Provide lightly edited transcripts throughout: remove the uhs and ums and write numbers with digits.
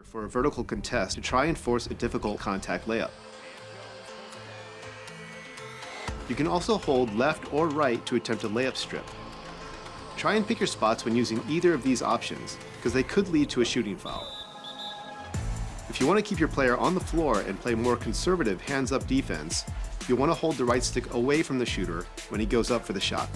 For a vertical contest to try and force a difficult contact layup. You can also hold left or right to attempt a layup strip. Try and pick your spots when using either of these options, because they could lead to a shooting foul. If you want to keep your player on the floor and play more conservative hands-up defense, you'll want to hold the right stick away from the shooter when he goes up for the shot.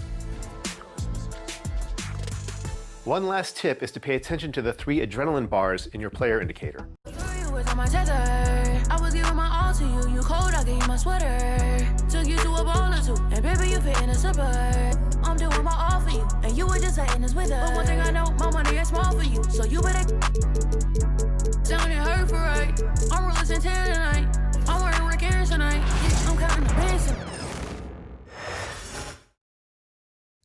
One last tip is to pay attention to the 3 adrenaline bars in your player indicator. I was giving my all to you. You cold, I gave you my sweater. Took you to a ball or two, and baby, you fit in a zipper. I'm doing my all for you, and you were just letting us with us. But one thing I know, my money is small for you, so you better down and hurt for right. I'm rolling Santana tonight. I'm wearing Rick Aaron tonight. I'm counting the pants.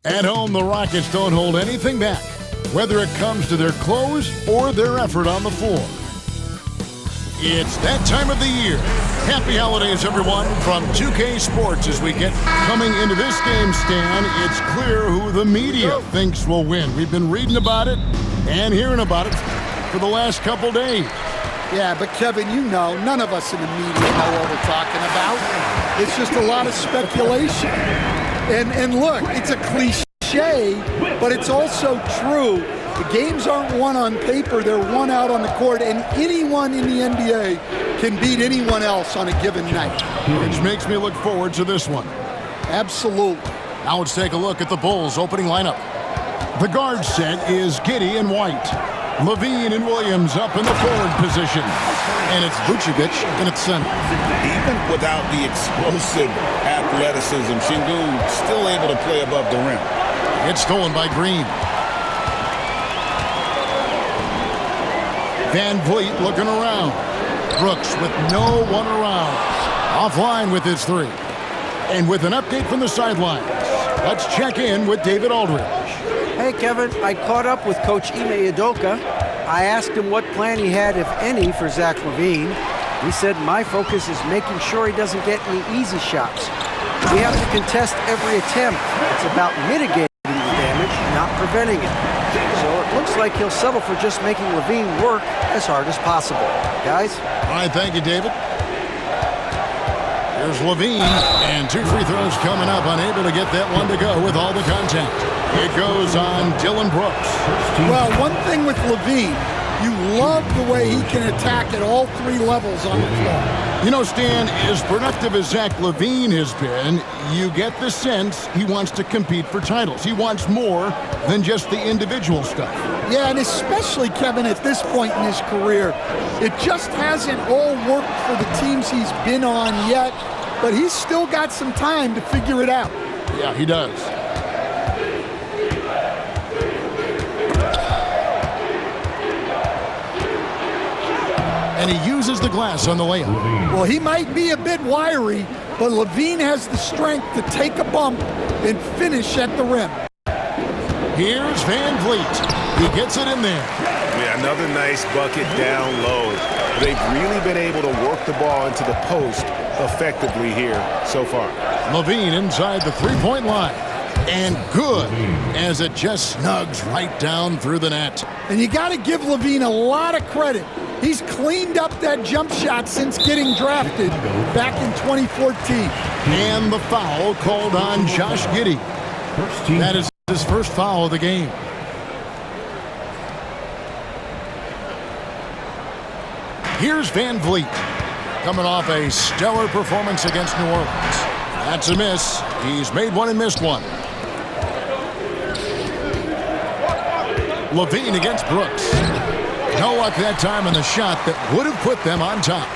At home, the Rockets don't hold anything back, whether it comes to their clothes or their effort on the floor. It's that time of the year. Happy holidays, everyone, from 2K Sports. As we get coming into this game, Stan, it's clear who the media thinks will win. We've been reading about it and hearing about it for the last couple days. Yeah, but Kevin, you know, none of us in the media know what we're talking about. It's just a lot of speculation. And look, it's a cliche, but it's also true. The games aren't won on paper, they're won out on the court, and anyone in the NBA can beat anyone else on a given night. Which makes me look forward to this one. Absolutely. Now let's take a look at the Bulls' opening lineup. The guard set is Giddey and White. LaVine and Williams up in the forward position. And it's Vucevic in its center. Even without the explosive athleticism, Şengün still able to play above the rim. It's stolen by Green. Van Vliet looking around. Brooks with no one around. Offline with his 3. And with an update from the sidelines, let's check in with David Aldridge. Hey, Kevin, I caught up with Coach Ime Udoka. I asked him what plan he had, if any, for Zach LaVine. He said, my focus is making sure he doesn't get any easy shots. We have to contest every attempt. It's about mitigating the damage, not preventing it. So it looks like he'll settle for just making LaVine work as hard as possible. Guys? All right, thank you, David. Here's LaVine, and 2 free throws coming up, unable to get that one to go with all the contact. It goes on Dillon Brooks. Well, one thing with LaVine, you love the way he can attack at all 3 levels on the floor. You know, Stan, as productive as Zach LaVine has been, you get the sense he wants to compete for titles. He wants more than just the individual stuff. Yeah, and especially, Kevin, at this point in his career, it just hasn't all worked for the teams he's been on yet, but he's still got some time to figure it out. Yeah, he does. And he uses the glass on the layup. Well, he might be a bit wiry, but LaVine has the strength to take a bump and finish at the rim. Here's Van Vliet. He gets it in there. Yeah, another nice bucket down low. They've really been able to work the ball into the post effectively here so far. LaVine inside the three-point line. And good, as it just snugs right down through the net. And you got to give LaVine a lot of credit. He's cleaned up that jump shot since getting drafted back in 2014. And the foul called on Josh Giddey. That is his first foul of the game. Here's Van Vliet, coming off a stellar performance against New Orleans. That's a miss. He's made one and missed one. LaVine against Brooks. No luck that time on the shot that would have put them on top.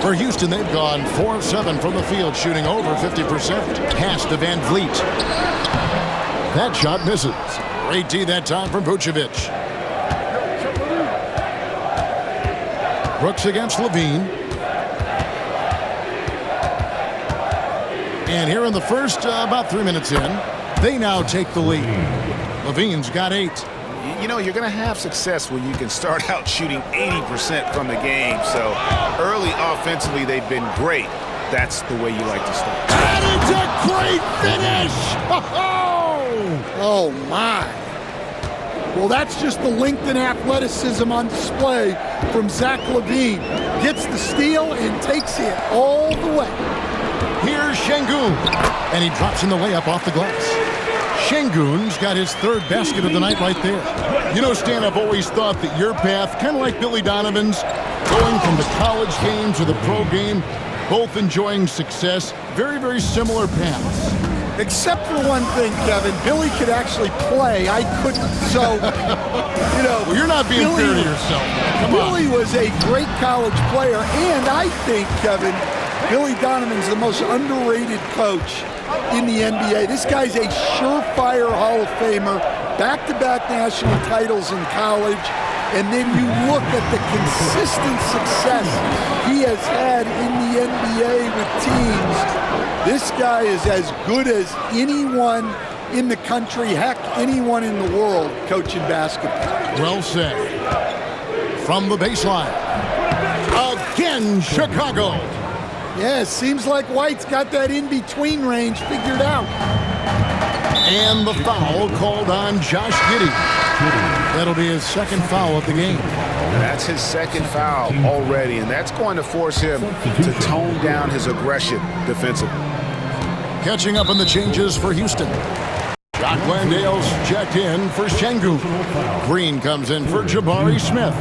For Houston, they've gone 4 of 7 from the field, shooting over 50%. Pass to Van Vliet. That shot misses. Great D that time from Vucevic. Brooks against LaVine. And here in the first, about 3 minutes in, they now take the lead. LaVine's got 8. You know, you're going to have success when you can start out shooting 80% from the game. So early offensively, they've been great. That's the way you like to start. And it's a great finish! Oh! Oh, my. Well, that's just the length and athleticism on display from Zach LaVine. Gets the steal and takes it all the way. Here's Şengün, and he drops in the layup off the glass. Şengün's got his third basket of the night right there. You know, Stan, I've always thought that your path, kind of like Billy Donovan's, going from the college game to the pro game, both enjoying success, very, very similar paths. Except for one thing, Kevin. Billy could actually play. I couldn't. So, you know. Well, you're not being fair to yourself. Come Billy on. was a great college player. And I think, Kevin, Billy Donovan's the most underrated coach in the NBA. This guy's a surefire Hall of Famer. Back-to-back national titles in college. And then you look at the consistent success he has had in the NBA with teams. This guy is as good as anyone in the country, heck, anyone in the world coaching basketball. Well said. From the baseline. Again, Chicago. Yeah, it seems like White's got that in-between range figured out. And the foul called on Josh Giddey. That'll be his second foul of the game. That's his second foul already, and that's going to force him to tone down his aggression defensively. Catching up on the changes for Houston. Jock Landale's checked in for Şengün. Green comes in for Jabari Smith.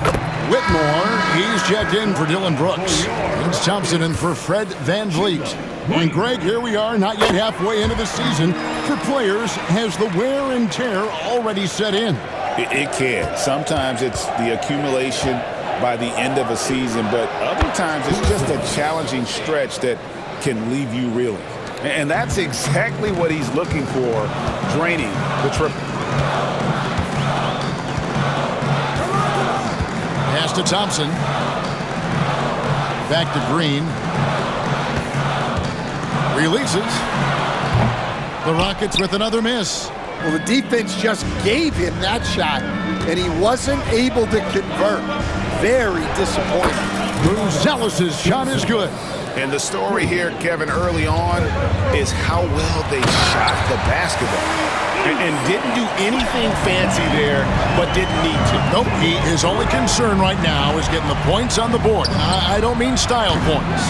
Whitmore, he's checked in for Dylan Brooks. It's Thompson in for Fred VanVleet. And Greg, here we are, not yet halfway into the season. For players, has the wear and tear already set in? It can. Sometimes it's the accumulation by the end of a season, but other times it's just a challenging stretch that can leave you reeling. And that's exactly what he's looking for, draining the triple. Pass to Thompson. Back to Green. Releases. The Rockets with another miss. Well, the defense just gave him that shot, and he wasn't able to convert. Very disappointing. Rosales' shot is good. And the story here, Kevin, early on is how well they shot the basketball. And didn't do anything fancy there, but didn't need to. Nope, his only concern right now is getting the points on the board. I don't mean style points.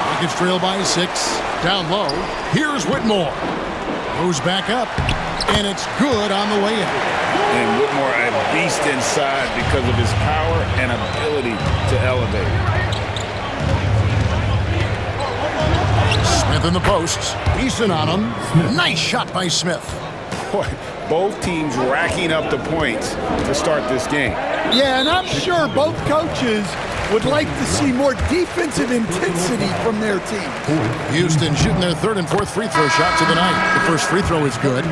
Rockets trail by 6. Down low. Here's Whitmore. Goes back up, and it's good on the way in. And Whitmore a beast inside because of his power and ability to elevate. Smith in the posts. Eason on him. Nice shot by Smith. Boy, both teams racking up the points to start this game. Yeah, and I'm sure both coaches would like to see more defensive intensity from their team. Houston shooting their third and fourth free throw shots of the night. The first free throw is good.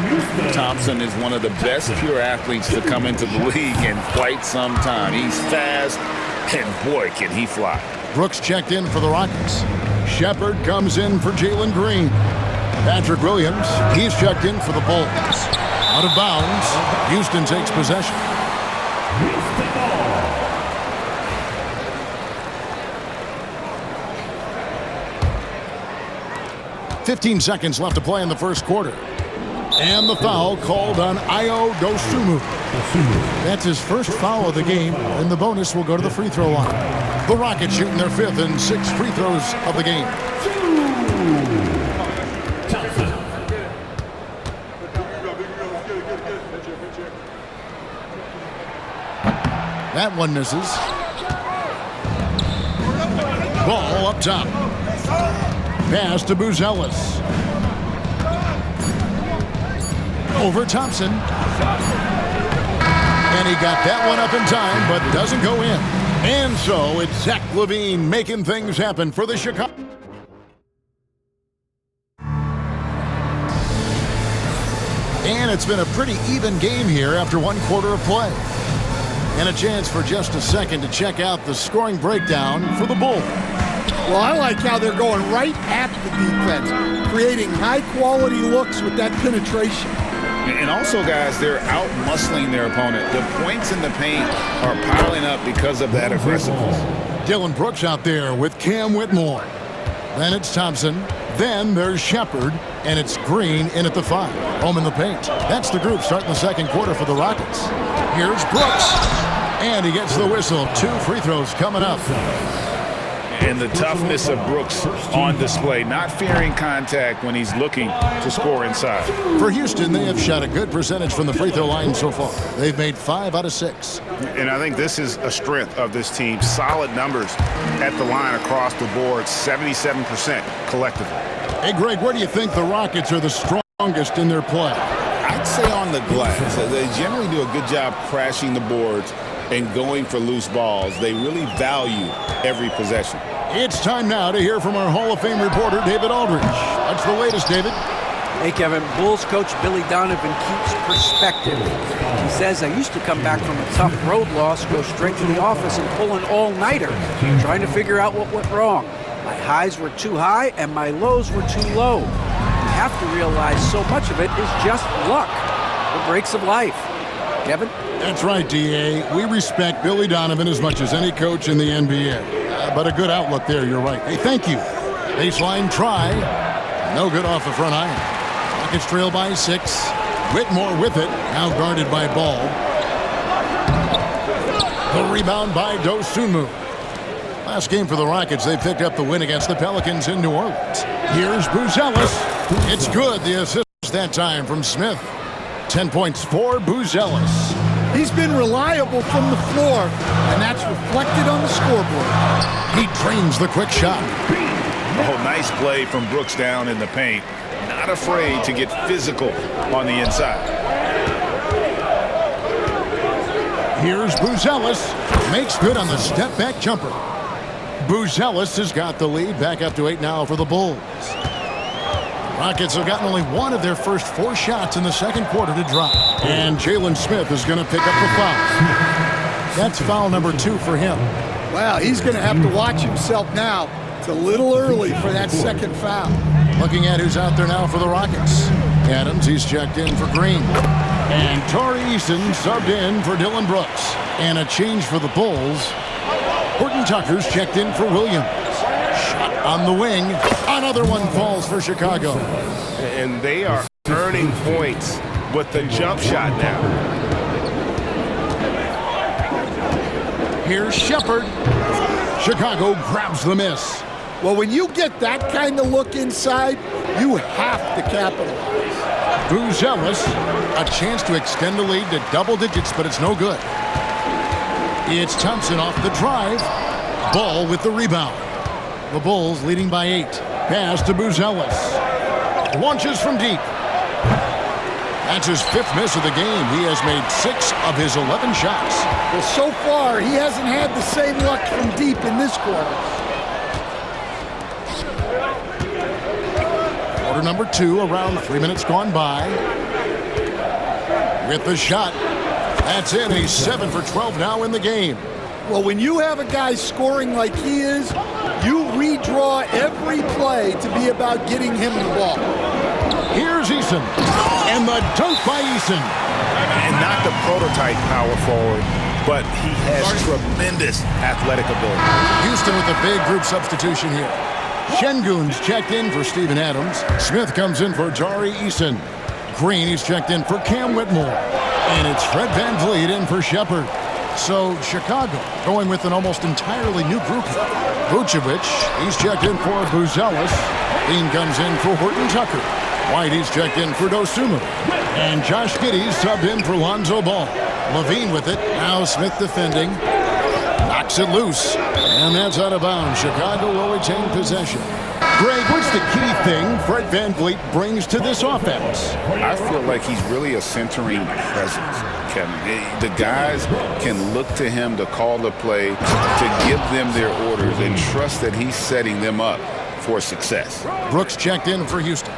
Thompson is one of the best pure athletes to come into the league in quite some time. He's fast, and boy, can he fly. Brooks checked in for the Rockets. Shepard comes in for Jalen Green. Patrick Williams, he's checked in for the Bulls. Out of bounds, Houston takes possession. 15 seconds left to play in the first quarter. And the foul called on Ayo Dosunmu. That's his first foul of the game, and the bonus will go to the free throw line. The Rockets shooting their fifth and sixth free throws of the game. That one misses. Ball up top. Pass to Buzelis. Over Thompson. And he got that one up in time, but doesn't go in. And so it's Zach LaVine making things happen for the Chicago. And it's been a pretty even game here after one quarter of play. And a chance for just a second to check out the scoring breakdown for the Bulls. Well, I like how they're going right at the defense, creating high-quality looks with that penetration. And also, guys, they're out-muscling their opponent. The points in the paint are piling up because of that aggressiveness. Dylan Brooks out there with Cam Whitmore. Then it's Thompson. Then there's Shepard, and it's Green in at the 5. Home in the paint. That's the group starting the second quarter for the Rockets. Here's Brooks, and he gets the whistle. 2 free throws coming up. And the toughness of Brooks on display, not fearing contact when he's looking to score inside. For Houston, they have shot a good percentage from the free throw line so far. They've made 5 out of 6. And I think this is a strength of this team. Solid numbers at the line across the board, 77% collectively. Hey, Greg, where do you think the Rockets are the strongest in their play? I'd say on the glass. They generally do a good job crashing the boards and going for loose balls. They really value every possession. It's time now to hear from our Hall of Fame reporter, David Aldridge. What's the latest, David? Hey, Kevin. Bulls coach Billy Donovan keeps perspective. He says, I used to come back from a tough road loss, go straight to the office and pull an all-nighter, trying to figure out what went wrong. My highs were too high and my lows were too low. You have to realize so much of it is just luck, the breaks of life. Kevin? That's right, D.A. We respect Billy Donovan as much as any coach in the NBA. But a good outlook there, you're right. Hey, thank you. Baseline try. No good off the front iron. Rockets trail by 6. Whitmore with it. Now guarded by Ball. The rebound by Dosunmu. Last game for the Rockets, they picked up the win against the Pelicans in New Orleans. Here's Buzelis. It's good. The assist that time from Smith. 10 points for Buzelis. He's been reliable from the floor, and that's reflected on the scoreboard. He drains the quick shot. Oh, nice play from Brooks down in the paint. Not afraid to get physical on the inside. Here's Buzelis. Makes good on the step-back jumper. Buzelis has got the lead. Back up to 8 now for the Bulls. Rockets have gotten only 1 of their first 4 shots in the second quarter to drop. And Jalen Smith is going to pick up the foul. That's foul number 2 for him. Wow, he's going to have to watch himself now. It's a little early for that second foul. Looking at who's out there now for the Rockets. Adams, he's checked in for Green. And Tari Eason subbed in for Dylan Brooks. And a change for the Bulls. Horton Tucker's checked in for Williams. Shot on the wing. Another one falls for Chicago. And they are earning points with the jump shot now. Here's Shepard. Chicago grabs the miss. Well, when you get that kind of look inside, you have to capitalize. Buzelis, a chance to extend the lead to double digits, but it's no good. It's Thompson off the drive. Ball with the rebound. The Bulls leading by 8. Pass to Buzelis. Launches from deep. That's his 5th miss of the game. He has made 6 of his 11 shots. Well, so far, he hasn't had the same luck from deep in this quarter. Quarter number 2, around 3 minutes gone by. With the shot. That's it. He's 7 for 12 now in the game. Well, when you have a guy scoring like he is, you redraw every play to be about getting him the ball. Here's Eason. And the dunk by Eason. And not the prototype power forward, but he has tremendous athletic ability. Houston with a big group substitution here. Şengün's checked in for Steven Adams. Smith comes in for Tari Eason. Green, he's checked in for Cam Whitmore. And it's Fred VanVleet in for Shepard. So Chicago going with an almost entirely new group. Vucevic, he's checked in for Buzelis. Dean comes in for Horton Tucker. White, he's checked in for Dosunmu. And Josh Giddey's subbed in for Lonzo Ball. Levine with it. Now Smith defending. Knocks it loose. And that's out of bounds. Chicago will retain possession. Greg, what's the key thing Fred VanVleet brings to this offense? I feel like he's really a centering presence, Kevin. The guys can look to him to call the play, to give them their orders, and trust that he's setting them up for success. Brooks checked in for Houston.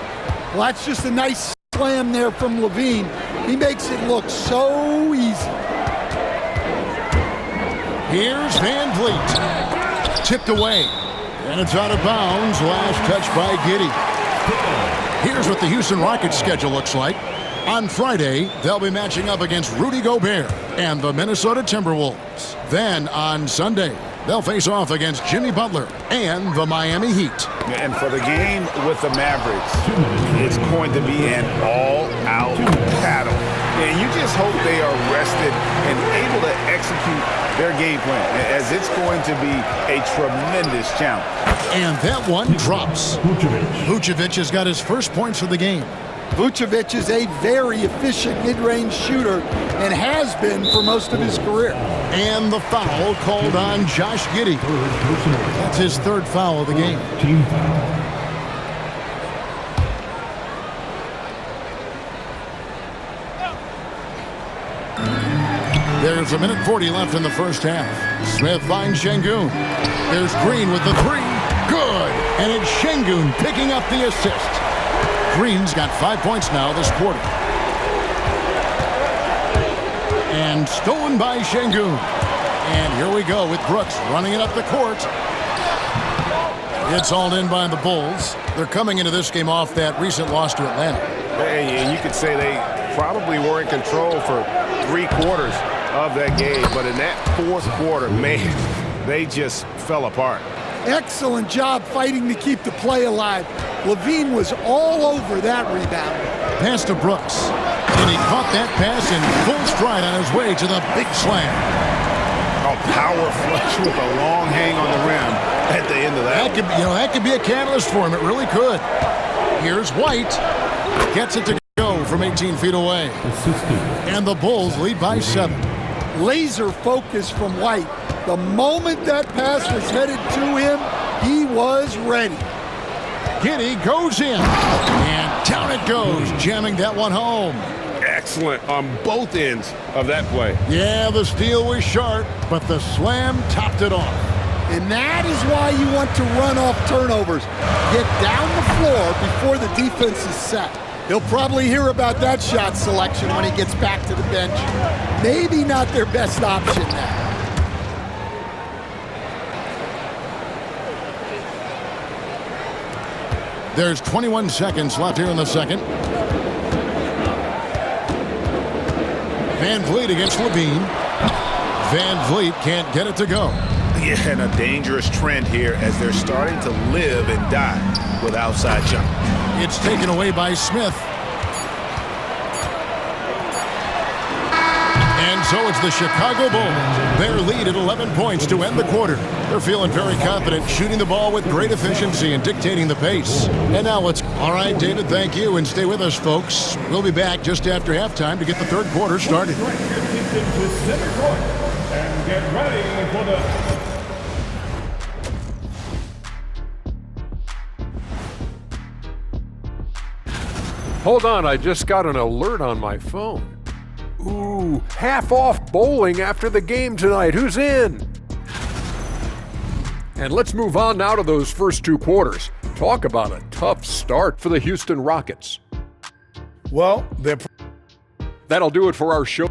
Well, that's just a nice slam there from Levine. He makes it look so easy. Here's VanVleet. Tipped away. And it's out of bounds. Last touch by Giddey. Here's what the Houston Rockets schedule looks like. On Friday, they'll be matching up against Rudy Gobert and the Minnesota Timberwolves. Then on Sunday, They'll face off against Jimmy Butler and the Miami Heat. And for the game with the Mavericks, it's going to be an all-out battle. And you just hope they are rested and able to execute their game plan, as it's going to be a tremendous challenge. And that one drops. Vucevic has got his first points of the game. Vucevic is a very efficient mid-range shooter and has been for most of his career. And the foul called on Josh Giddey. That's his third foul of the game. Team foul. There's 1:40 left in the first half. Smith finds Şengün. There's Green with the three. Good. And it's Şengün picking up the assist. Green's got 5 points now this quarter. And stolen by Şengün. And here we go with Brooks running it up the court. It's hauled in by the Bulls. They're coming into this game off that recent loss to Atlanta. Hey, and you could say they probably were in control for 3 quarters of that game, but in that fourth quarter, man, they just fell apart. Excellent job fighting to keep the play alive. LaVine was all over that rebound. Pass to Brooks. And he caught that pass in full stride on his way to the big slam. A power flush with a long hang on the rim at the end of that. That could be a catalyst for him. It really could. Here's White. Gets it to go from 18 feet away. And the Bulls lead by 7. Laser focus from White. The moment that pass was headed to him, he was ready. Giddey goes in. And down it goes, jamming that one home. Excellent on both ends of that play. Yeah, the steal was sharp, but the slam topped it off. And that is why you want to run off turnovers. Get down the floor before the defense is set. He'll probably hear about that shot selection when he gets back to the bench. Maybe not their best option now. There's 21 seconds left here in the second. Van Vliet against LaVine. Van Vliet can't get it to go. Yeah, and a dangerous trend here as they're starting to live and die with outside jump. It's taken away by Smith. And so it's the Chicago Bulls. Their lead at 11 points to end the quarter. They're feeling very confident, shooting the ball with great efficiency and dictating the pace. And now let's... All right, David, thank you, and stay with us, folks. We'll be back just after halftime to get the third quarter started. And get ready for the... Hold on, I just got an alert on my phone. Ooh, half off bowling after the game tonight. Who's in? And let's move on now to those first 2 quarters. Talk about a tough start for the Houston Rockets. Well, That'll do it for our show.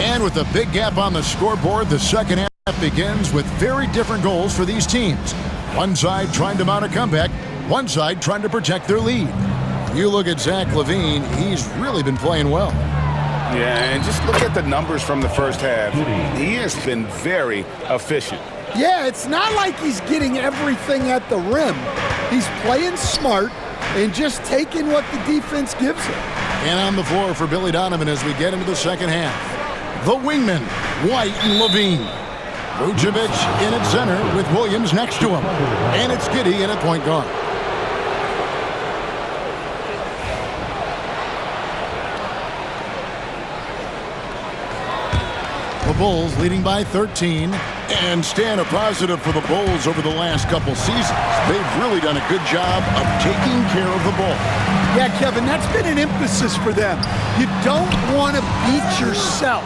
And with a big gap on the scoreboard, the second half begins with very different goals for these teams. One side trying to mount a comeback, one side trying to protect their lead. You look at Zach LaVine, he's really been playing well. Yeah, and just look at the numbers from the first half. He has been very efficient. Yeah, it's not like he's getting everything at the rim. He's playing smart and just taking what the defense gives him. And on the floor for Billy Donovan as we get into the second half. The wingmen, White and LaVine. Vucevic in at center with Williams next to him. And it's Giddey in at point guard. The Bulls leading by 13. And stand a positive for the Bulls over the last couple seasons. They've really done a good job of taking care of the ball. Yeah, Kevin, that's been an emphasis for them. You don't want to beat yourself.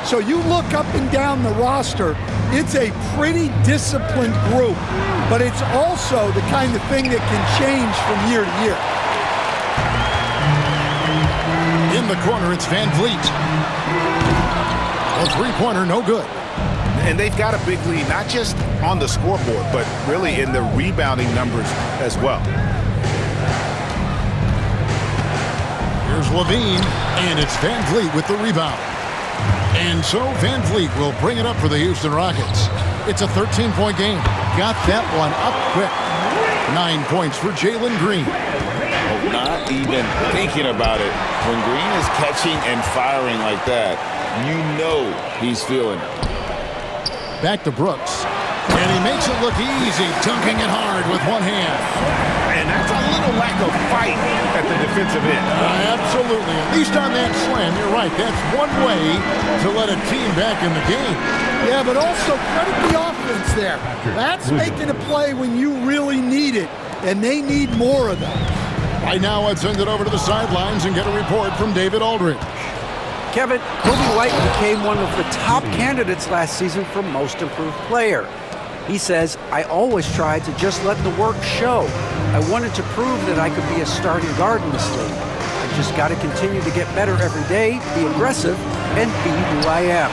So you look up and down the roster, it's a pretty disciplined group, but it's also the kind of thing that can change from year to year. In the corner, it's Van Vliet. A three-pointer, no good. And they've got a big lead, not just on the scoreboard, but really in the rebounding numbers as well. Here's Levine, and it's Van Vliet with the rebound. And so Van Vliet will bring it up for the Houston Rockets. It's a 13-point game. Got that one up quick. 9 points for Jalen Green. Not even thinking about it. When Green is catching and firing like that, you know he's feeling it. Back to Brooks. And he makes it look easy, dunking it hard with one hand. And that's a little lack of fight at the defensive end. Absolutely. At least on that slam, you're right. That's one way to let a team back in the game. Yeah, but also credit the offense there. That's making a play when you really need it, and they need more of that. Right now, let's send it over to the sidelines and get a report from David Aldridge. Kevin, Kobe White became one of the top candidates last season for Most Improved Player. He says, I always tried to just let the work show. I wanted to prove that I could be a starting guard in this league. I just got to continue to get better every day, be aggressive, and be who I am.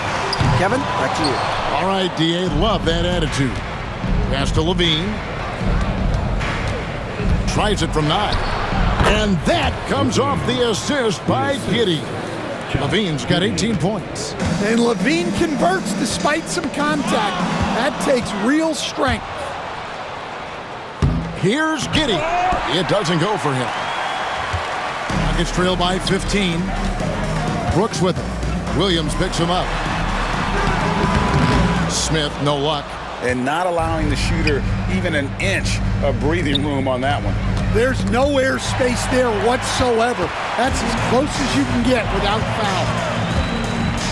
Kevin, back to you. All right, D.A., love that attitude. Pass to Levine. Tries it from 9. And that comes off the assist by Giddey. Levine's got 18 points. And Levine converts despite some contact. That takes real strength. Here's Giddey. It doesn't go for him. Rockets trail by 15. Brooks with him. Williams picks him up. Smith, no luck. And not allowing the shooter even an inch of breathing room on that one. There's no air space there whatsoever. That's as close as you can get without foul.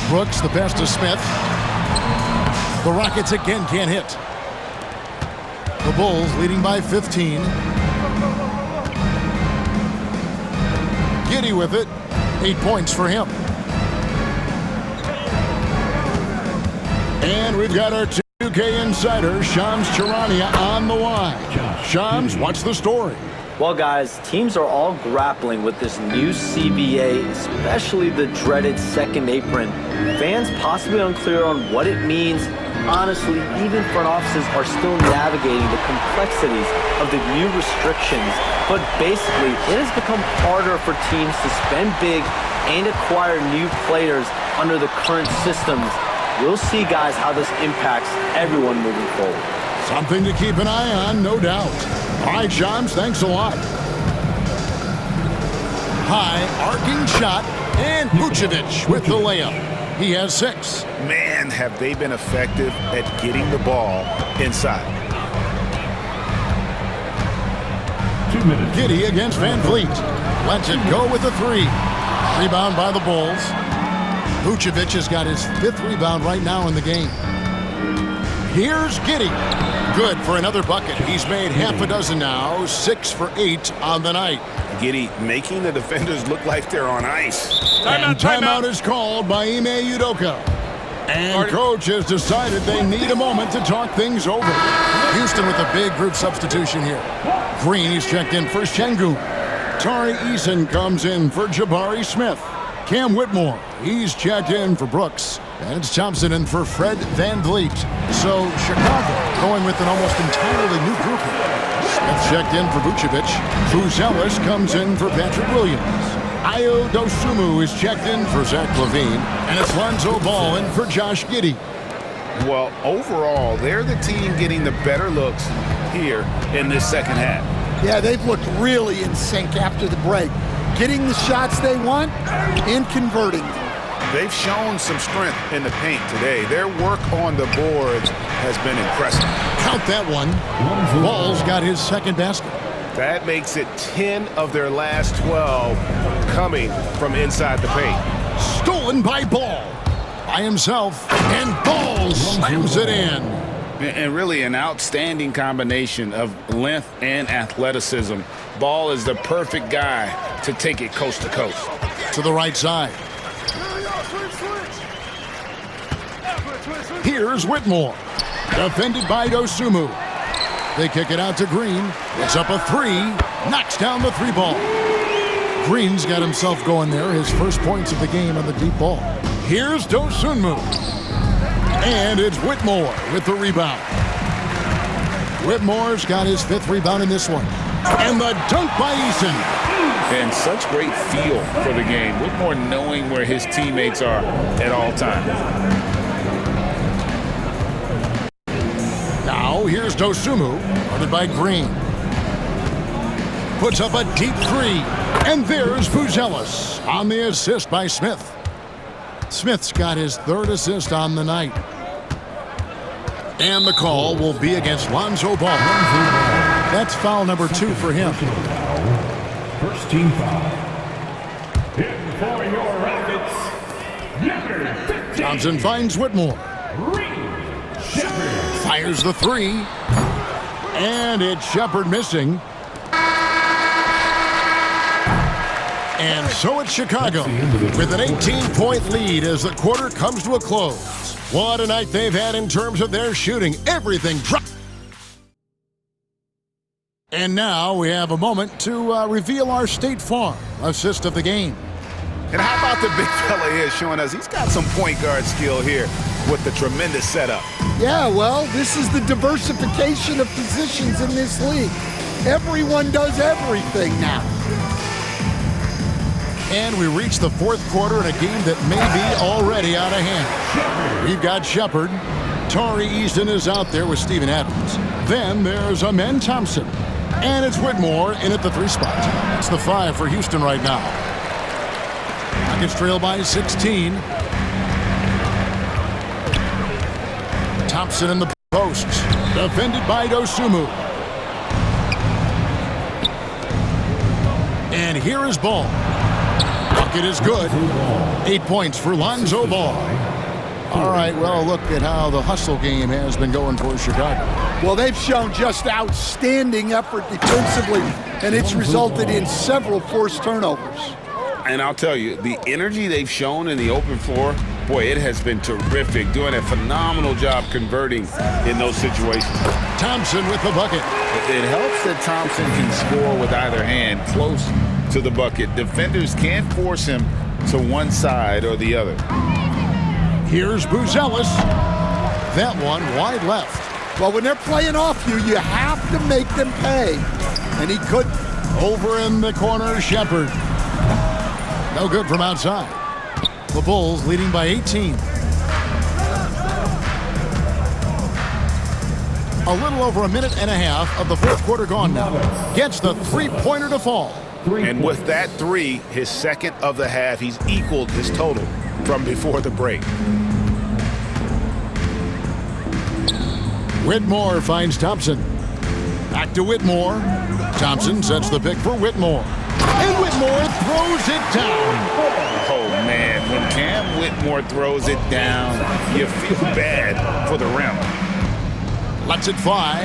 Brooks, the pass to Smith. The Rockets again can't hit. The Bulls leading by 15. Giddey with it. 8 points for him. And we've got our 2K insider, Shams Charania, on the line. Shams, what's the story? Well, guys, teams are all grappling with this new CBA, especially the dreaded second apron. Fans possibly unclear on what it means. Honestly, even front offices are still navigating the complexities of the new restrictions. But basically, it has become harder for teams to spend big and acquire new players under the current systems. We'll see, guys, how this impacts everyone moving forward. Something to keep an eye on, no doubt. All right, Shams, thanks a lot. High, arcing shot, and Vucevic with the layup. He has 6. Man, have they been effective at getting the ball inside. 2 minutes. Giddey against Van Vliet. Lets it go with a 3. Rebound by the Bulls. Vucevic has got his 5th rebound right now in the game. Here's Giddey. Good for another bucket. He's made half a dozen now, 6 for 8 on the night. Giddey making the defenders look like they're on ice. And timeout is called by Ime Udoka. And coach has decided they need a moment to talk things over. Houston with a big group substitution here. Green, he's checked in for Şengün. Tari Eason comes in for Jabari Smith. Cam Whitmore, he's checked in for Brooks. And it's Thompson in for Fred Van Vliet. So Chicago going with an almost entirely new group here. Smith checked in for Vucevic. Buzelis comes in for Patrick Williams. Ayo Dosunmu is checked in for Zach LaVine. And it's Lonzo Ball in for Josh Giddey. Well, overall, they're the team getting the better looks here in this second half. Yeah, they've looked really in sync after the break. Getting the shots they want and converting them. They've shown some strength in the paint today. Their work on the boards has been impressive. Count that one. Ball's got his 2nd basket. That makes it 10 of their last 12 coming from inside the paint. Stolen by Ball. By himself. And Ball slams it in. And really an outstanding combination of length and athleticism. Ball is the perfect guy to take it coast to coast. To the right side. Here's Whitmore. Defended by Dosunmu. They kick it out to Green. It's up a 3. Knocks down the 3 ball. Green's got himself going there. His first points of the game on the deep ball. Here's Dosunmu. And it's Whitmore with the rebound. Whitmore's got his 5th rebound in this one. And the dunk by Eason. and such great feel for the game. Whitmore knowing where his teammates are at all times. Now here's Dosunmu, guarded by Green. Puts up a deep three, and there's Buzelis on the assist by Smith. Smith's got his third assist on the night. And the call will be against Lonzo Ball. That's foul number 2 for him. First team foul. In for your Rockets, Shepard. Thompson finds Whitmore. Fires the three. And it's Shepard missing. And so it's Chicago with an 18-point lead as the quarter comes to a close. What a night they've had in terms of their shooting. Everything dropped. And now we have a moment to reveal our State Farm assist of the game. And how about the big fella here showing us he's got some point guard skill here with the tremendous setup. Yeah, well, this is the diversification of positions in this league. Everyone does everything now. And we reach the fourth quarter in a game that may be already out of hand. We've got Shepard. Tari Easton is out there with Steven Adams. Then there's Amen Thompson. And it's Whitmore in at the 3 spot. It's the 5 for Houston right now. Rockets trail by 16. Thompson in the post. Defended by Dosunmu. And here is Ball. Bucket is good. 8 points for Lonzo Ball. All right, well, look at how the hustle game has been going for Chicago. Well, they've shown just outstanding effort defensively, and it's resulted in several forced turnovers. And I'll tell you, the energy they've shown in the open floor, boy, it has been terrific. Doing a phenomenal job converting in those situations. Thompson with the bucket. It helps that Thompson can score with either hand close to the bucket. Defenders can't force him to one side or the other. Here's Buzelis. That one wide left. Well, when they're playing off you, you have to make them pay. And he couldn't. Over in the corner, Shepard. No good from outside. The Bulls leading by 18. A little over a minute and a half of the fourth quarter gone now. Gets the three-pointer to fall. And with that 3, his second of the half, he's equaled his total from before the break. Whitmore finds Thompson. Back to Whitmore. Thompson sets the pick for Whitmore. And Whitmore throws it down. Oh, man, when Cam Whitmore throws it down, you feel bad for the rim. Lets it fly,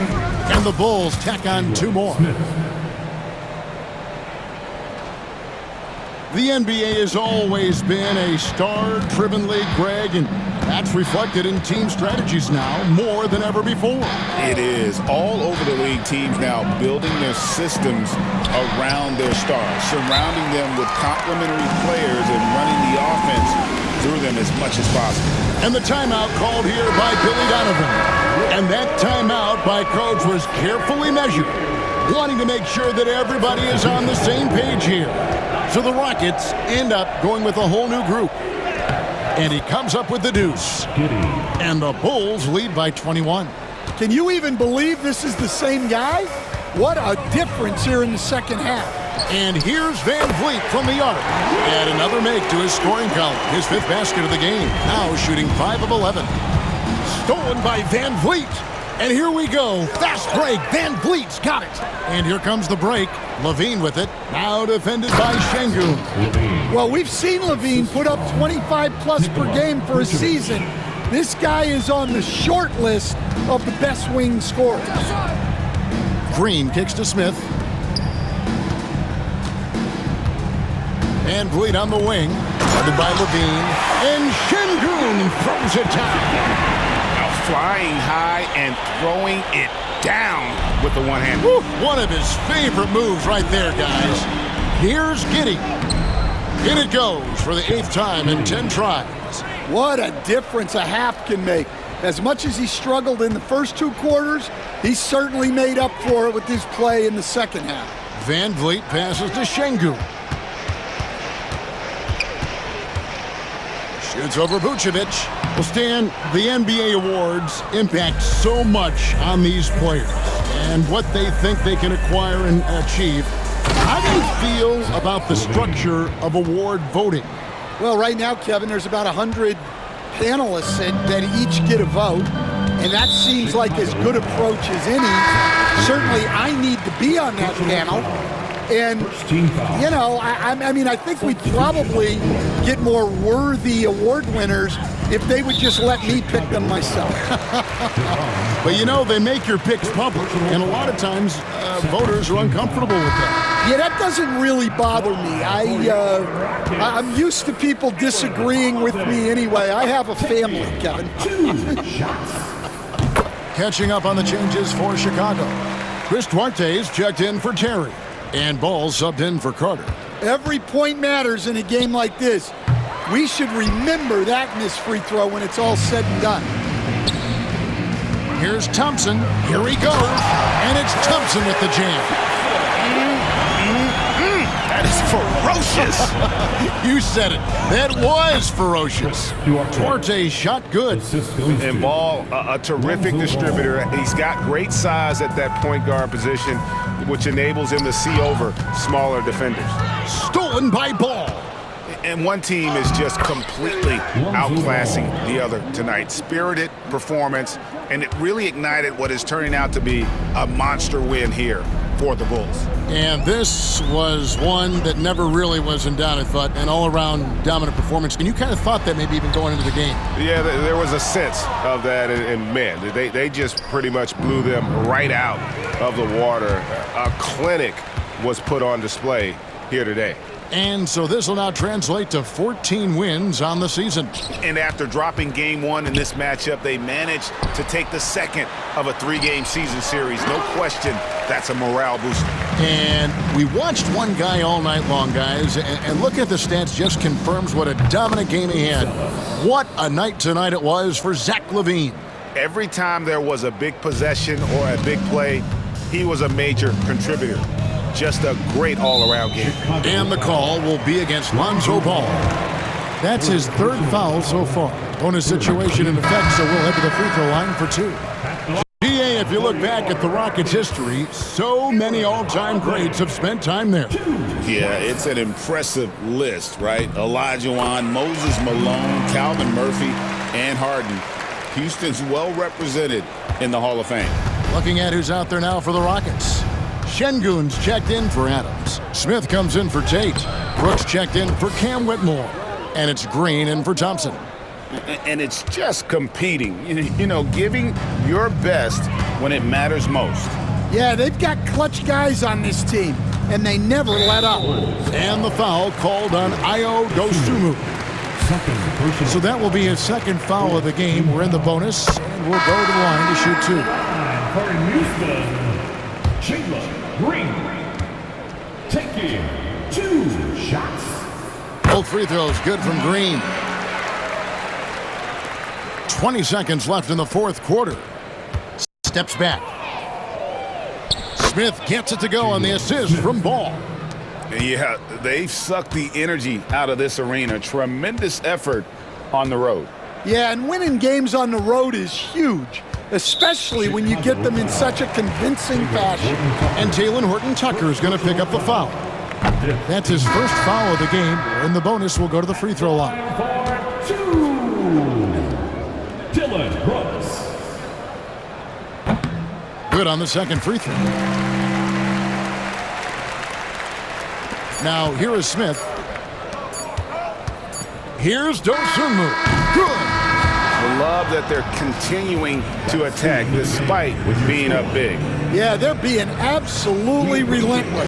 and the Bulls tack on 2 more. The NBA has always been a star-driven league, Greg, and that's reflected in team strategies now more than ever before. It is. All over the league, teams now building their systems around their stars, surrounding them with complementary players and running the offense through them as much as possible. And the timeout called here by Billy Donovan. And that timeout by Coach was carefully measured, wanting to make sure that everybody is on the same page here. So the Rockets end up going with a whole new group. And he comes up with the deuce. And the Bulls lead by 21. Can you even believe this is the same guy? What a difference here in the second half. And here's Van Vliet from the arc. Add another make to his scoring column. His 5th basket of the game. Now shooting 5 of 11. Stolen by Van Vliet. And here we go. Fast break. Van Vliet's got it. And here comes the break. Levine with it. Now defended by Şengün. Well, we've seen Levine put up 25-plus per game for a season. This guy is on the short list of the best wing scorers. Green kicks to Smith. Van Vliet on the wing. Guarded by Levine. And Şengün throws it down. Flying high and throwing it down with the one hand. One of his favorite moves right there, guys. Here's Giddey. In it goes for the 8th time in 10 tries. What a difference a half can make. As much as he struggled in the first 2 quarters, he certainly made up for it with his play in the second half. Van Vliet passes to Şengün. Shoots over Vucevic. Well, Stan, the NBA awards impact so much on these players and what they think they can acquire and achieve. How do you feel about the structure of award voting? Well, right now, Kevin, there's about 100 panelists that each get a vote, and that seems like as good approach as any. Certainly, I need to be on that panel. And, you know, I mean, I think we'd probably get more worthy award winners if they would just let me pick them myself. But, you know, they make your picks public, and a lot of times voters are uncomfortable with that. Yeah, that doesn't really bother me. I'm used to people disagreeing with me anyway. I have a family, Kevin. Catching up on the changes for Chicago. Chris Duarte's checked in for Terry. And Ball subbed in for Carter. Every point matters in a game like this. We should remember that missed free throw when it's all said and done. Here's Thompson. Here he goes. And it's Thompson with the jam. That is ferocious. You said it. That was ferocious. Duarte shot good. And Ball, a terrific distributor. He's got great size at that point guard position, which enables him to see over smaller defenders. Stolen by Ball. And one team is just completely outclassing the other tonight. Spirited performance, and it really ignited what is turning out to be a monster win here for the Bulls. And this was one that never really was in doubt, I thought, an all-around dominant performance. And you kind of thought that maybe even going into the game. Yeah, there was a sense of that, and man, they just pretty much blew them right out of the water. A clinic was put on display here today. And so this will now translate to 14 wins on the season. And after dropping game one in this matchup, they managed to take the second of a 3-game season series. No question, that's a morale booster. And we watched one guy all night long, guys, and looking at the stats just confirms what a dominant game he had. What a night tonight it was for Zach LaVine. Every time there was a big possession or a big play, he was a major contributor. Just a great all-around game. And the call will be against Lonzo Ball. That's his third foul so far. Bonus situation in effect, so we'll head to the free throw line for 2. GA, if you look back at the Rockets' history, so many all-time greats have spent time there. Yeah, it's an impressive list, right? Olajuwon, Moses Malone, Calvin Murphy, and Harden. Houston's well represented in the Hall of Fame. Looking at who's out there now for the Rockets. Şengün's checked in for Adams. Smith comes in for Tate. Brooks checked in for Cam Whitmore. And it's Green in for Thompson. And it's just competing, you know, giving your best when it matters most. Yeah, they've got clutch guys on this team, and they never let up. And the foul called on Ayo Dosunmu. So that will be his second foul of the game. We're in the bonus, and we'll go to the line to shoot 2. For Houston, Jalen Green taking 2 shots. Both free throws good from Green. 20 seconds left in the fourth quarter. Steps back. Smith gets it to go on the assist from Ball. Yeah, they've sucked the energy out of this arena. Tremendous effort on the road. Yeah, and winning games on the road is huge, especially when you get them in such a convincing fashion. And Talen Horton-Tucker is going to pick up the foul. That's his first foul of the game, and the bonus will go to the free throw line. For 2, Dylan Brooks. Good on the second free throw. Now, here is Smith. Here's Dosunmu. Good. I love that they're continuing to attack despite being up big. Yeah, they're being absolutely relentless.